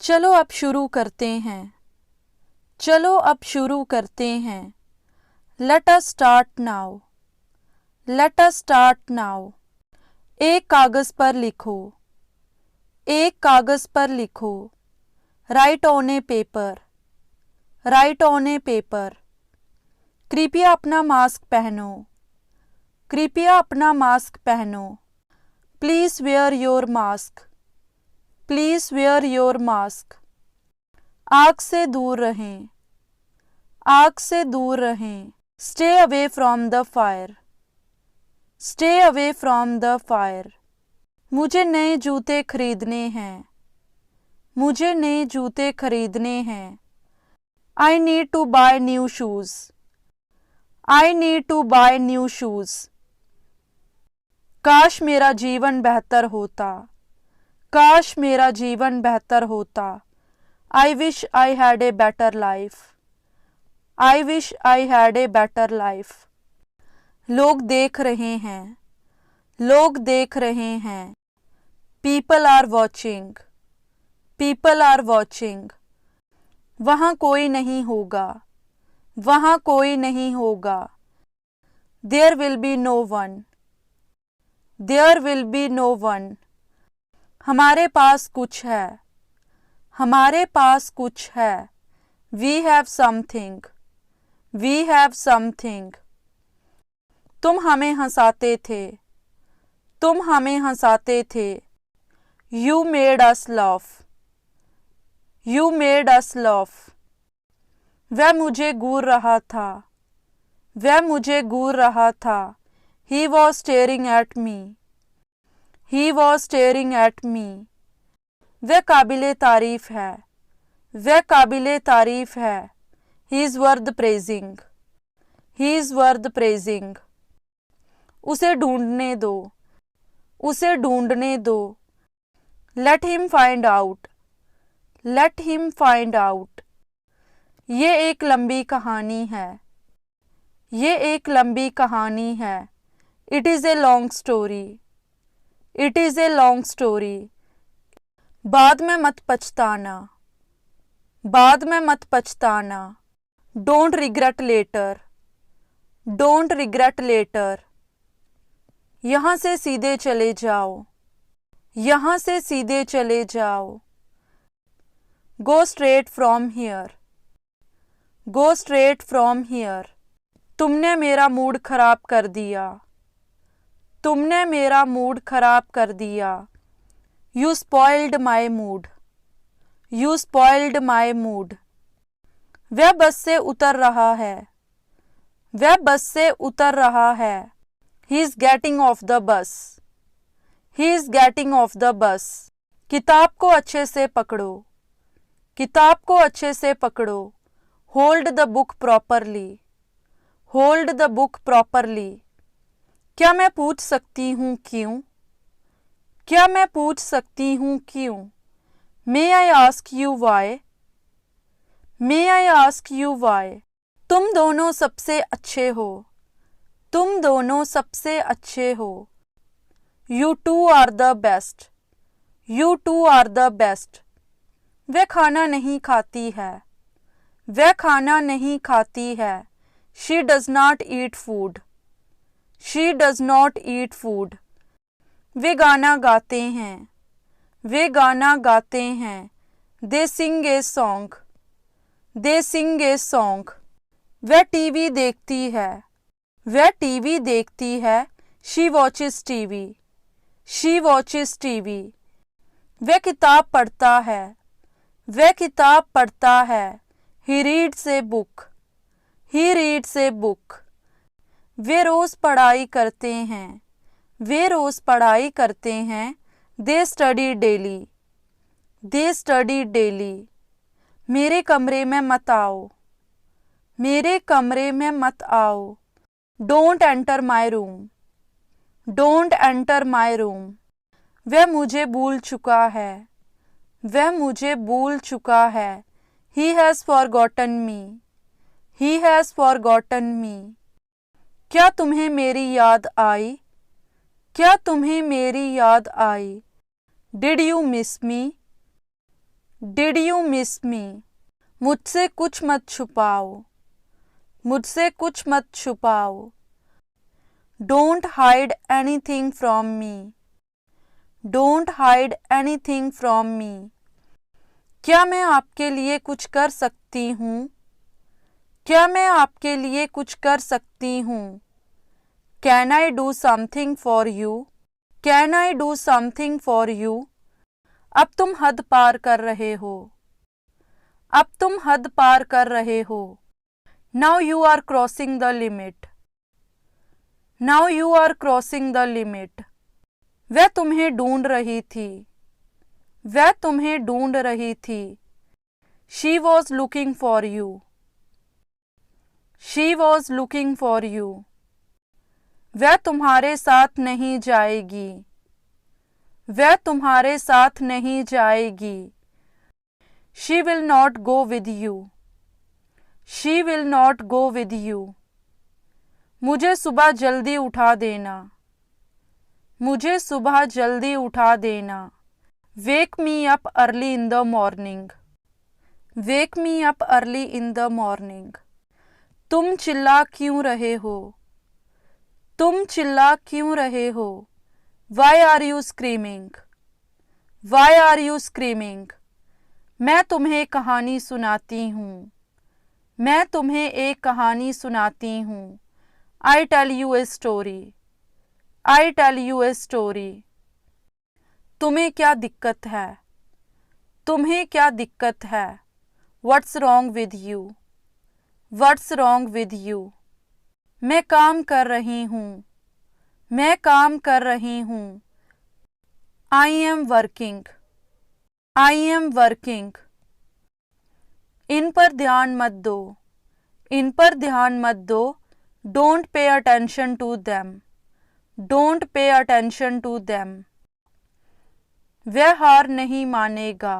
चलो अब शुरू करते हैं। चलो अब शुरू करते हैं। Let us start now. Let us start now. एक कागज पर लिखो। एक कागज पर लिखो। Write on a paper. Write on a paper. कृपया अपना मास्क पहनो। कृपया अपना मास्क पहनो। Please wear your mask. Please wear your mask. आग से दूर रहें। आग से दूर रहें। Stay away from the fire. Stay away from the fire. मुझे नए जूते खरीदने हैं। मुझे नए जूते खरीदने हैं। I need to buy new shoes. I need to buy new shoes. काश मेरा जीवन बेहतर होता। काश मेरा जीवन बेहतर होता। I wish I had a better life. I wish I had a better life. लोग देख रहे हैं। लोग देख रहे हैं। People are watching. People are watching. वहाँ कोई नहीं होगा। वहाँ कोई नहीं होगा। There will be no one. There will be no one. हमारे पास कुछ है। हमारे पास कुछ है। We have something. We have something. तुम हमें हंसाते थे। तुम हमें हंसाते थे। You made us laugh. You made us laugh. वह मुझे घूर रहा था। वह मुझे घूर रहा था। He was staring at me. He was staring at me. वह काबिले तारीफ है। वह काबिले तारीफ है। He is worth praising. He is worth praising. उसे ढूंढने दो। उसे ढूंढने दो। Let him find out. Let him find out. ये एक लंबी कहानी है। ये एक लंबी कहानी है। It is a long story. It is a long story. बाद में मत पछताना। बाद में मत पछताना। Don't regret later. Don't regret later. यहाँ से सीधे चले जाओ। यहाँ से सीधे चले जाओ। Go straight from here. Go straight from here. तुमने मेरा मूड खराब कर दिया। तुमने मेरा मूड खराब कर दिया। You spoiled my mood. You spoiled my mood. वह बस से उतर रहा है। वह बस से उतर रहा है। He is getting off the bus. He is getting off the bus. किताब को अच्छे से पकड़ो। किताब को अच्छे से पकड़ो। Hold the book properly. Hold the book properly. क्या मैं पूछ सकती हूँ क्यों? क्या मैं पूछ सकती हूँ क्यों? May I ask you why? May I ask you why? तुम दोनों सबसे अच्छे हो। तुम दोनों सबसे अच्छे हो। You two are the best. You two are the best. वह खाना नहीं खाती है। वह खाना नहीं खाती है। She does not eat food. She does not eat food. वे गाना गाते हैं। वे गाना गाते हैं। They sing a song. They sing a song. वह टीवी देखती है। वह टीवी देखती है। She watches TV. She watches TV. वह किताब पढ़ता है। वह किताब पढ़ता है। He reads a book. He reads a book. वे रोज पढ़ाई करते हैं। वे रोज पढ़ाई करते हैं। They study daily. They study daily. मेरे कमरे में मत आओ। मेरे कमरे में मत आओ। Don't enter my room. Don't enter my room. वह मुझे भूल चुका है। वह मुझे भूल चुका है। He has forgotten me. He has forgotten me. क्या तुम्हें मेरी याद आई? क्या तुम्हें मेरी याद आई? Did you miss me? Did you miss me? मुझसे कुछ मत छुपाओ, मुझसे कुछ मत छुपाओ। Don't hide anything from me, don't hide anything from me. क्या मैं आपके लिए कुछ कर सकती हूँ? क्या मैं आपके लिए कुछ कर सकती हूँ? Can I do something for you? Can I do something for you? अब तुम हद पार कर रहे हो, अब तुम हद पार कर रहे हो। Now you are crossing the limit, now you are crossing the limit. वह तुम्हें ढूंढ रही थी, वह तुम्हें ढूंढ रही थी। She was looking for you, she was looking for you. वह तुम्हारे साथ नहीं जाएगी, वह तुम्हारे साथ नहीं जाएगी। She will not go with you, she will not go with you. मुझे सुबह जल्दी उठा देना, मुझे सुबह जल्दी उठा देना। Wake me up early in the morning, wake me up early in the morning. तुम चिल्ला क्यों रहे हो? तुम चिल्ला क्यों रहे हो? Why are you screaming, why are you screaming. मैं तुम्हें कहानी सुनाती हूँ, मैं तुम्हें एक कहानी सुनाती हूँ। I tell you a story, I tell you a story. तुम्हें क्या दिक्कत है? तुम्हें क्या दिक्कत है? What's wrong with you, what's wrong with you. मैं काम कर रही हूँ, मैं काम कर रही हूँ। I am working, I am working. इन पर ध्यान मत दो, इन पर ध्यान मत दो। Don't pay attention to them, don't pay attention to them. वह हार नहीं मानेगा,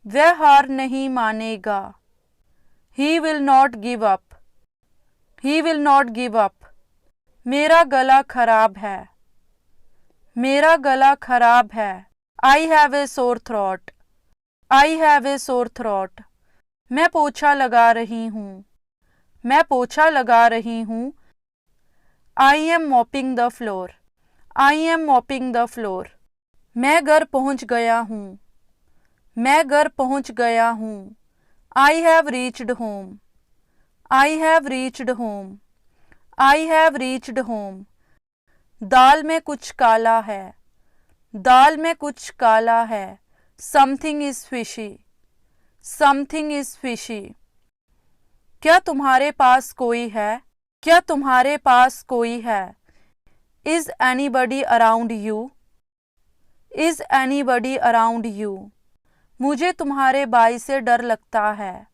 वह हार नहीं मानेगा। He will not give up, he will not give up. मेरा गला खराब है, मेरा गला खराब है। I have a sore throat, I have a sore throat. मैं पोछा लगा रही हूँ, मैं पोछा लगा रही हूँ। I M mopping the floor, I am mopping the floor. मैं घर पहुँच गया हूँ, मैं घर पहुँच गया हूँ। I have reached home, I have reached home, I have reached home. दाल में कुछ काला है, दाल में कुछ काला है। Something is fishy, something is fishy. क्या तुम्हारे पास कोई है? क्या तुम्हारे पास कोई है? Is anybody around you, is anybody around you. मुझे तुम्हारे भाई से डर लगता है,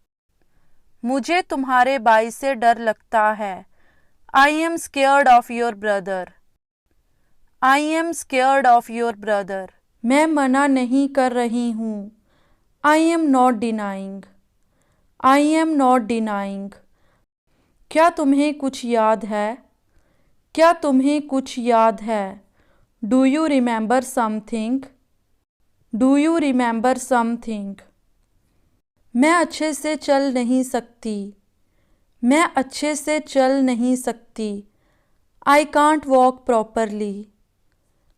मुझे तुम्हारे भाई से डर लगता है। I am scared of your brother, I am scared of your brother. मैं मना नहीं कर रही हूँ। I am not denying, I am not denying. क्या तुम्हें कुछ याद है? क्या तुम्हें कुछ याद है? Do you remember something, do you remember something. मैं अच्छे से चल नहीं सकती, मैं अच्छे से चल नहीं सकती। I can't walk properly,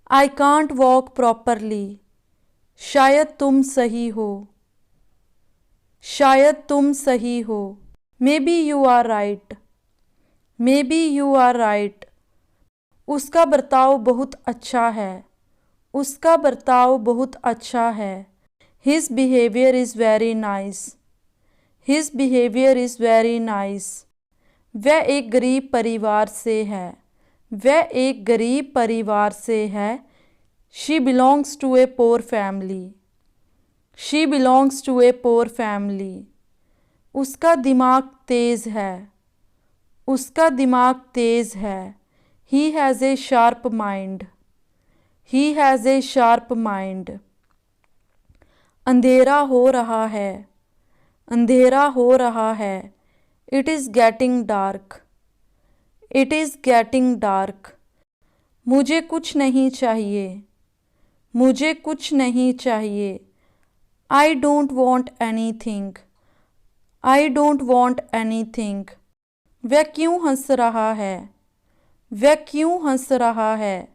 I can't walk properly. शायद तुम सही हो, शायद तुम सही हो। Maybe you are right, maybe you are right. उसका बर्ताव बहुत अच्छा है, उसका बर्ताव बहुत अच्छा है। His behaviour is very nice, his behaviour is very nice. वह एक गरीब परिवार से है, वह एक गरीब परिवार से है। She belongs to a poor family, she belongs to a poor family. उसका दिमाग तेज़ है, उसका दिमाग तेज़ है। He has a sharp mind, he has a sharp mind. अंधेरा हो रहा है, अंधेरा हो रहा है। It is getting dark, it is getting dark. मुझे कुछ नहीं चाहिए, मुझे कुछ नहीं चाहिए। I don't want anything. I don't want anything. वह क्यों हंस रहा है? वह क्यों हंस रहा है?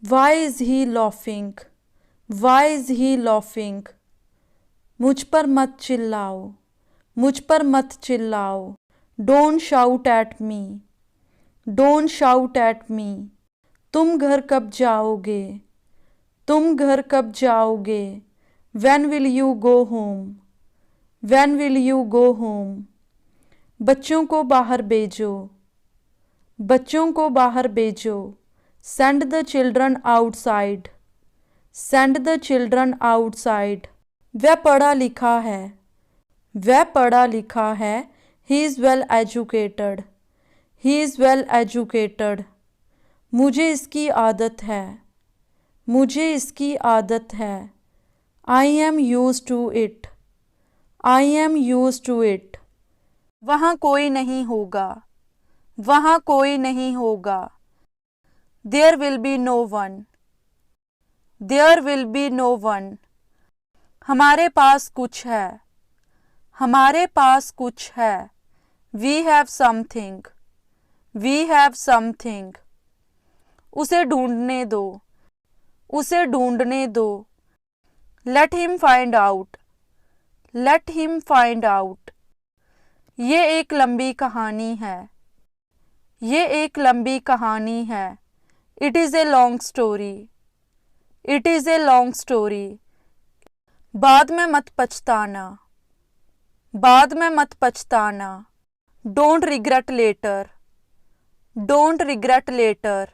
Why is he laughing? Why is he laughing? मुझ पर मत चिल्लाओ. मुझ पर मत चिल्लाओ. Don't shout at me. Don't shout at me. तुम घर कब जाओगे? तुम घर कब जाओगे? When will you go home? When will you go home? बच्चों को बाहर भेजो. बच्चों को बाहर भेजो. Send the children outside. Send the children outside. वह पढ़ा लिखा है. वह पढ़ा लिखा है. He is well educated. He is well educated. मुझे इसकी आदत है. मुझे इसकी आदत है. I am used to it. I am used to it. वहाँ कोई नहीं होगा. वहाँ कोई नहीं होगा. There will be no one. There will be no one. हमारे पास कुछ है. हमारे पास कुछ है. We have something. We have something. उसे ढूंढने दो. उसे ढूंढने दो. Let him find out. Let him find out. ये एक लंबी कहानी है. ये एक लंबी कहानी है. It is a long story. It is a long story. बाद में मत पछताना. बाद में मत पछताना. Don't regret later. Don't regret later.